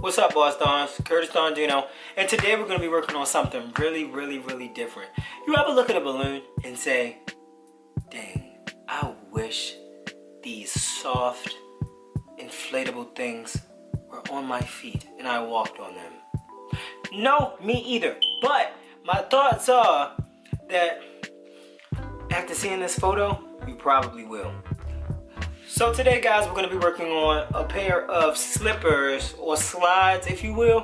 What's up, Boss Dons? Curtis Dondino, and today we're going to be working on something really different. You ever look at a balloon and say, dang, I wish these soft, inflatable things were on my feet and I walked on them? No, me either. But my thoughts are that after seeing this photo, you probably will. So today, guys, we're going to be working on a pair of slippers or slides, if you will,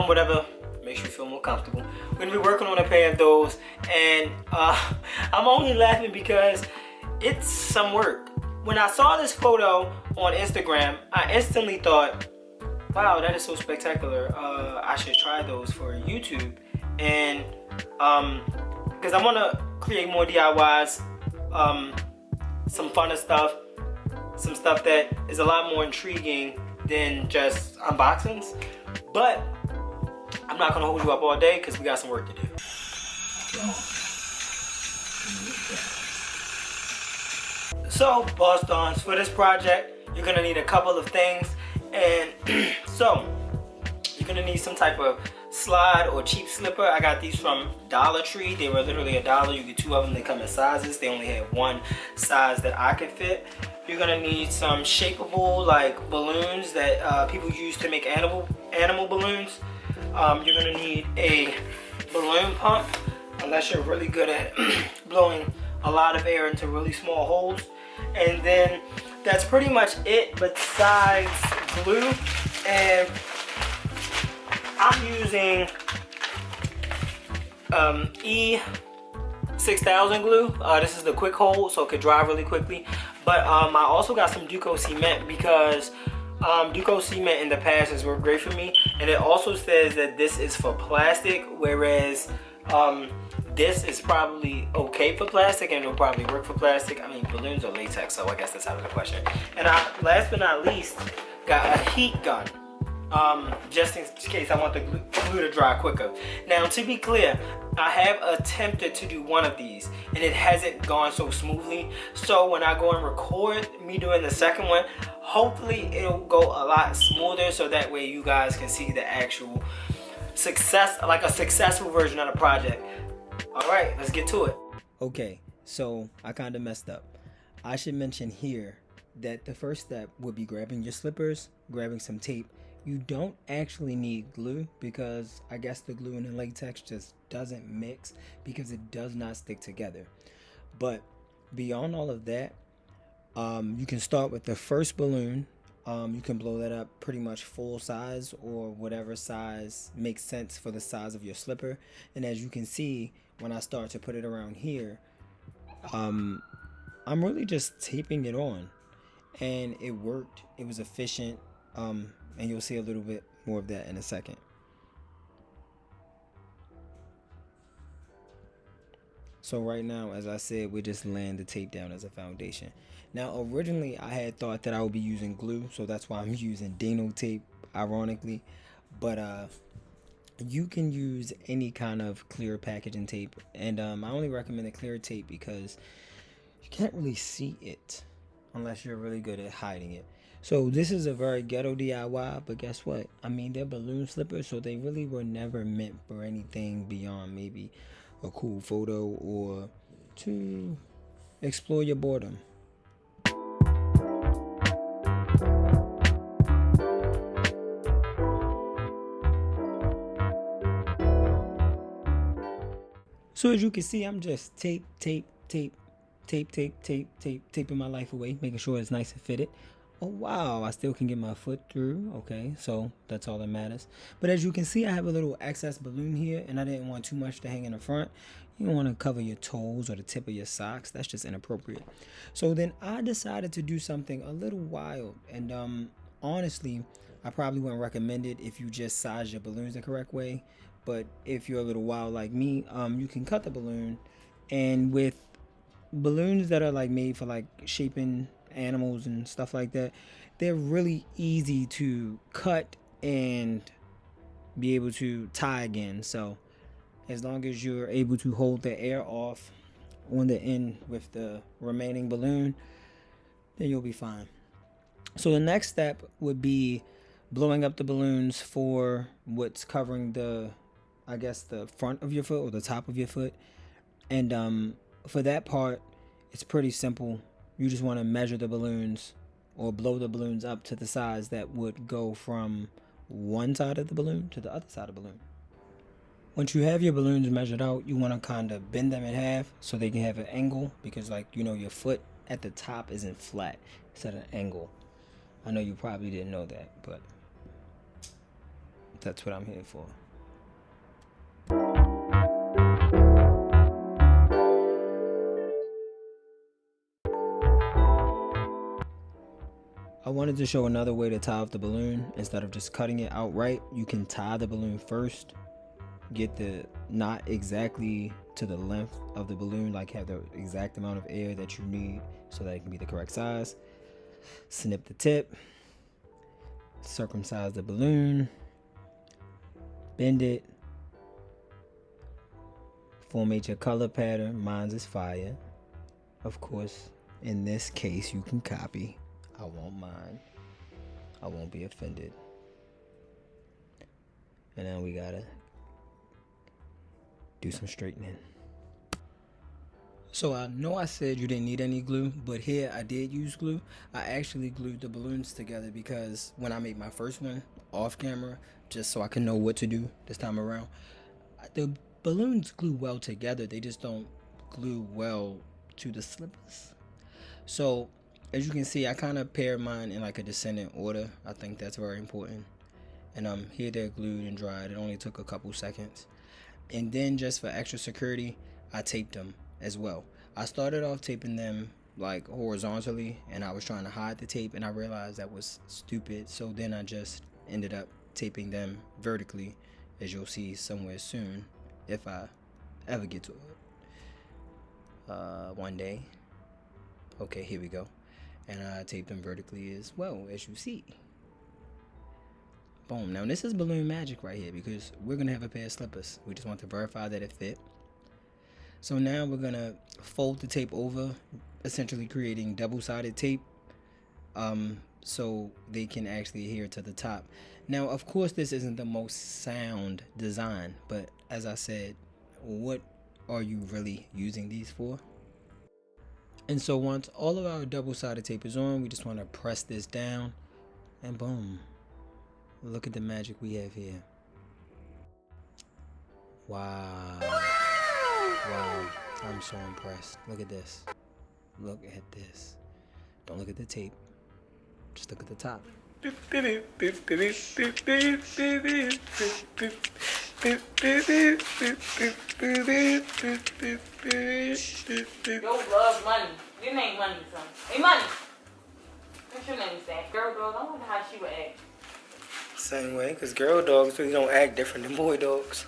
whatever makes you feel more comfortable. We're going to be working on a pair of those, and I'm only laughing because it's some work. When I saw this photo on Instagram, I instantly thought, wow, that is so spectacular. I should try those for YouTube, and because I want to create more DIYs, some funner stuff. Some stuff that is a lot more intriguing than just unboxings. But I'm not gonna hold you up all day because we got some work to do. So, Boss Dons, for this project, you're gonna need a couple of things. And so, you're gonna need some type of slide or cheap slipper. I got these from Dollar Tree. They were literally $1. You get 2 of them. They come in sizes. They only had one size that I could fit. You're gonna need some shapeable like balloons that people use to make animal balloons. You're gonna need a balloon pump, unless you're really good at blowing a lot of air into really small holes. And then that's pretty much it besides glue. And I'm using E6000 glue. This is the quick hold, so it could dry really quickly. But I also got some Duco cement because Duco cement in the past has worked great for me. And it also says that this is for plastic, whereas this is probably okay for plastic and it'll probably work for plastic. I mean, balloons are latex, so I guess that's out of the question. And last but not least, got a heat gun. Just in case I want the glue to dry quicker. Now, to be clear, I have attempted to do one of these and it hasn't gone so smoothly. So when I go and record me doing the second one, hopefully it'll go a lot smoother, so that way you guys can see the actual success, like a successful version of the project. All right, let's get to it. Okay, so I kind of messed up. I should mention here that the first step would be grabbing your slippers, grabbing some tape. You don't actually need glue because I guess the glue and the latex just doesn't mix because it does not stick together. But beyond all of that, you can start with the first balloon. You can blow that up pretty much full size or whatever size makes sense for the size of your slipper. And as you can see, when I start to put it around here, I'm really just taping it on, and it worked. It was efficient. And you'll see a little bit more of that in a second. So right now, as I said, we're just laying the tape down as a foundation. Now, originally I had thought that I would be using glue, so that's why I'm using Dano tape, ironically. But you can use any kind of clear packaging tape, and I only recommend the clear tape because you can't really see it unless you're really good at hiding it. So this is a very ghetto DIY, but guess what? I mean, they're balloon slippers, so they really were never meant for anything beyond maybe a cool photo or to explore your boredom. So as you can see, I'm just taping my life away, making sure it's nice and fitted. Oh wow, I still can get my foot through. Okay, so that's all that matters. But as you can see, I have a little excess balloon here, and I didn't want too much to hang in the front. You don't want to cover your toes or the tip of your socks. That's just inappropriate. So then I decided to do something a little wild, and honestly, I probably wouldn't recommend it if you just size your balloons the correct way. But if you're a little wild like me, you can cut the balloon, and with balloons that are like made for like shaping animals and stuff like that, they're really easy to cut and be able to tie again. So as long as you're able to hold the air off on the end with the remaining balloon, then you'll be fine. So the next step would be blowing up the balloons for what's covering the, I guess, the front of your foot or the top of your foot. And for that part, it's pretty simple. You just want to measure the balloons or blow the balloons up to the size that would go from one side of the balloon to the other side of the balloon. Once you have your balloons measured out, you want to kind of bend them in half so they can have an angle, because, like, you know, your foot at the top isn't flat, it's at an angle. I know you probably didn't know that, but that's what I'm here for. I wanted to show another way to tie off the balloon. Instead of just cutting it outright, you can tie the balloon first, get the knot exactly to the length of the balloon, like have the exact amount of air that you need so that it can be the correct size. Snip the tip, circumcise the balloon, bend it, formate your color pattern. Mine's is fire. Of course, in this case, you can copy. I won't mind. I won't be offended. And now we gotta do some straightening. So I know I said you didn't need any glue, but here I did use glue. I actually glued the balloons together because when I made my first one off camera, just so I can know what to do this time around, the balloons glue well together. They just don't glue well to the slippers. So as you can see, I kind of paired mine in like a descending order. I think that's very important. And here they're glued and dried. It only took a couple seconds. And then just for extra security, I taped them as well. I started off taping them like horizontally, and I was trying to hide the tape, and I realized that was stupid. So then I just ended up taping them vertically, as you'll see somewhere soon, if I ever get to it one day. Okay, here we go. And I taped them vertically as well, as you see. Boom. Now this is balloon magic right here, because we're gonna have a pair of slippers. We just want to verify that it fit. So now we're gonna fold the tape over, essentially creating double-sided tape, so they can actually adhere to the top. Now, of course, this isn't the most sound design, but as I said, what are you really using these for? And so once all of our double-sided tape is on, we just want to press this down, and boom. Look at the magic we have here. Wow. Wow. I'm so impressed. Look at this. Look at this. Don't look at the tape. Just look at the top. Yo, love money. Your name Money, son. Hey, Money. What's your name, Sam? Girl, dog. I wonder how she would act. Same way, because girl dogs really don't act different than boy dogs.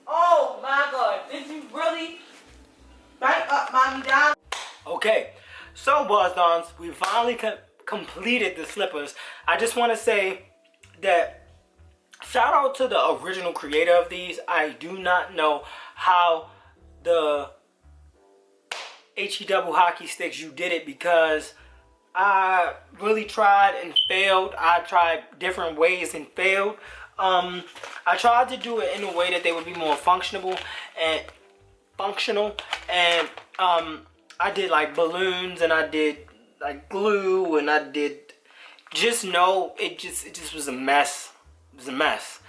Oh, my God. Did you really bite up Mommy down? Okay, so Boss Dons, we finally completed the slippers. I just want to say that shout out to the original creator of these. I do not know how the HE double hockey sticks you did it, because I really tried and failed. I tried different ways and failed. I tried to do it in a way that they would be more functional, and I did like balloons, and I did like glue, and I did just it just was a mess. It was a mess.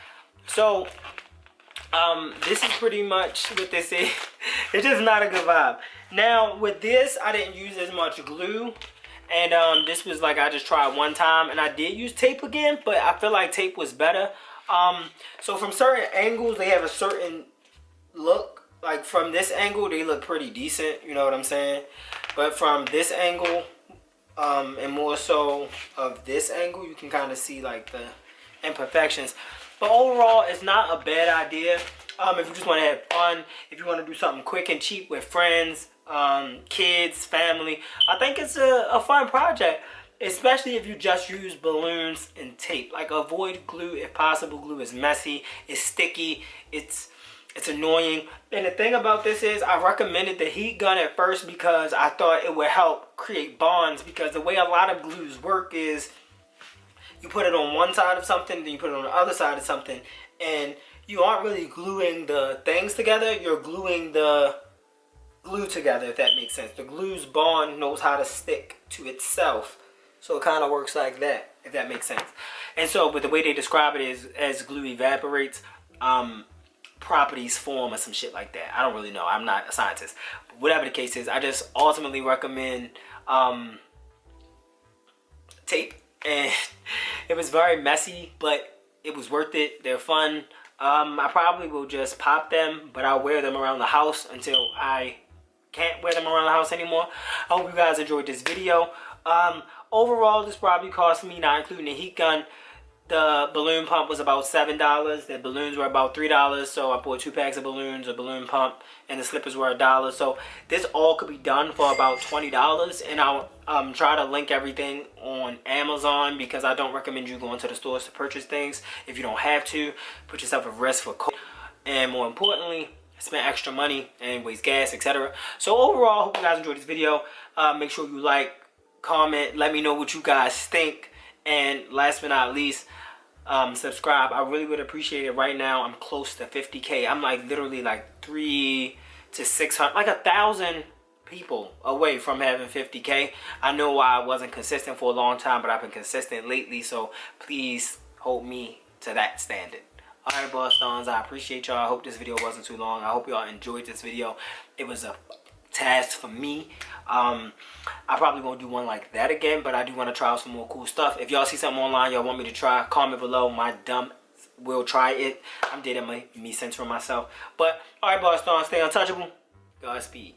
So this is pretty much what this is. It's just not a good vibe. Now with this, I didn't use as much glue, and this was like I just tried one time, and I did use tape again, but I feel like tape was better. So from certain angles, they have a certain look. Like from this angle, they look pretty decent, you know what I'm saying? But from this angle, and more so of this angle, you can kind of see like the imperfections. But overall, it's not a bad idea. If you just want to have fun, if you want to do something quick and cheap with friends, kids, family, I think it's a fun project. Especially if you just use balloons and tape. Like, avoid glue if possible. Glue is messy, it's sticky, it's It's annoying. And the thing about this is I recommended the heat gun at first because I thought it would help create bonds, because the way a lot of glues work is you put it on one side of something, then you put it on the other side of something, and you aren't really gluing the things together, you're gluing the glue together, if that makes sense. The glue's bond knows how to stick to itself. So it kind of works like that, if that makes sense. And so, but the way they describe it is as glue evaporates, properties form or some shit like that. I don't really know. I'm not a scientist. But whatever the case is, I just ultimately recommend tape. And it was very messy, but it was worth it. They're fun. I probably will just pop them, but I'll wear them around the house until I can't wear them around the house anymore. I hope you guys enjoyed this video. Overall, this probably cost me, not including the heat gun, the balloon pump was about $7. The balloons were about $3. So I bought 2 packs of balloons, a balloon pump, and the slippers were $1. So this all could be done for about $20. And I'll try to link everything on Amazon, because I don't recommend you going to the stores to purchase things if you don't have to. Put yourself at risk for cold, and more importantly, spend extra money and waste gas, etc. So overall, I hope you guys enjoyed this video. Make sure you like, comment, let me know what you guys think, and last but not least, subscribe. I really would appreciate it. Right now I'm close to 50K. I'm like literally like 300 to 600, like 1,000 people away from having 50K. I know why I wasn't consistent for a long time, but I've been consistent lately, so please hold me to that standard. Alright, Bostons, I appreciate y'all. I hope this video wasn't too long. I hope y'all enjoyed this video. It was a task for me. I probably won't do one like that again, but I do want to try out some more cool stuff. If y'all see something online y'all want me to try, comment below. My dumb will try it. I'm dating me sense for myself. But alright, Bostons, stay untouchable. Godspeed.